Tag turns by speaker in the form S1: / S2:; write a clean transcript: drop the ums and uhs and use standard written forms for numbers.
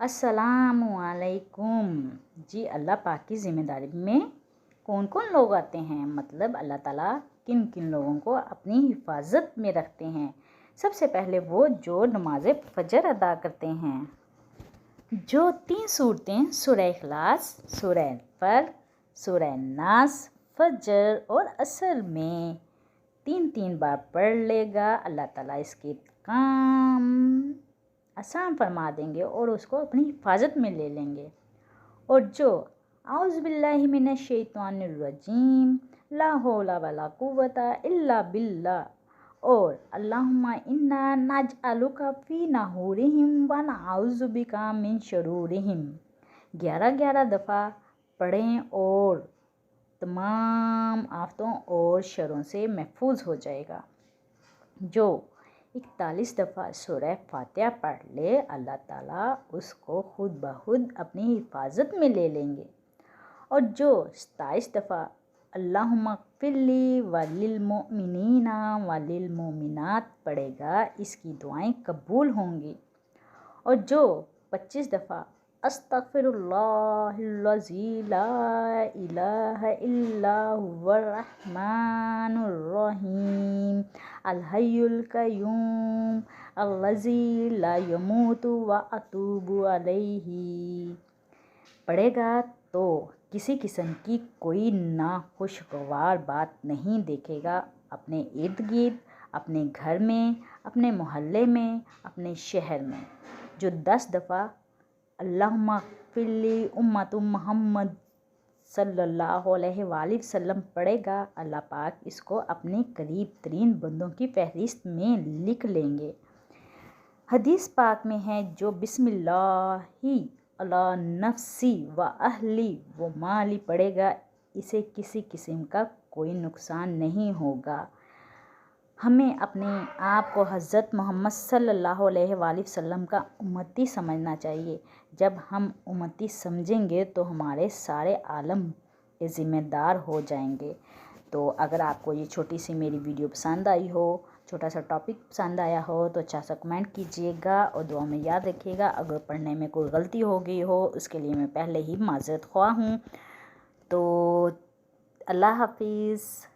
S1: अस्सलामु अलैकुम। जी अल्लाह पाक की ज़िम्मेदारी में कौन कौन लोग आते हैं, मतलब अल्लाह ताला किन किन लोगों को अपनी हिफाजत में रखते हैं। सबसे पहले वो जो नमाज फजर अदा करते हैं। जो 3 सूरतें सूरह इखलास, सूरह फल्क, सूरह नास, फजर और असर में 3 बार पढ़ लेगा, अल्लाह ताला इसके काम आसान फरमा देंगे और उसको अपनी हिफाजत में ले लेंगे। और जो औज़ु बिल्लाहि मिनश शैतानिर रजीम, ला हौला वला कुव्वता इल्ला बिल्लाह और अल्लाहुम्मा इन्ना नजअलुका फी नहूरिहिम व नऊज़ु बिका मिन शुरूरिहिम 11 दफ़ा पढ़ें और तमाम आफतों और शरों से महफूज हो जाएगा। जो 41 दफ़ा सूरह फातिहा पढ़ ले, अल्लाह ताला उसको खुद ब खुद अपनी हिफाजत में ले लेंगे। और जो 27 दफ़ा अल्लाहुम्मा फ़िरली वलिल मोमिनीना वलिल मोमिनात पढ़ेगा, इसकी दुआएं कबूल होंगी। और जो 25 दफ़ा अस्तग़फिरुल्लाहल्लज़ी ला इलाहा इल्ला हुवर रहमानुर रहीम अल हय्युल क़य्यूम अल्लज़ी ला यमूतु व अतूबु अलैहि पढ़ेगा तो किसी किस्म की कोई नाखुशगवार बात नहीं देखेगा अपने इर्द गिर्द, अपने घर में, अपने मोहल्ले में, अपने शहर में। जो 10 दफ़ा अल्लाहुम्मा फ़िरली उम्मतु मुहम्मद सल्लल्लाहु अलैहि वसल्लम पढ़ेगा, अल्लाह पाक इसको अपने करीब तरीन बंदों की फहरिस्त में लिख लेंगे। हदीस पाक में है, जो बिस्मिल्लाहि अला नफ्सी व अहली व माली पढ़ेगा, इसे किसी किस्म का कोई नुकसान नहीं होगा। हमें अपने आप को हज़रत मोहम्मद सल्लल्लाहु अलैहि वसल्लम का उम्मती समझना चाहिए। जब हम उम्मती समझेंगे तो हमारे सारे आलम के ज़िम्मेदार हो जाएंगे। तो अगर आपको ये छोटी सी मेरी वीडियो पसंद आई हो, छोटा सा टॉपिक पसंद आया हो, तो अच्छा सा कमेंट कीजिएगा और दुआ में याद रखिएगा। अगर पढ़ने में कोई गलती हो गई हो, उसके लिए मैं पहले ही माज़रत ख्वाह हूँ। तो अल्लाह हाफिज़।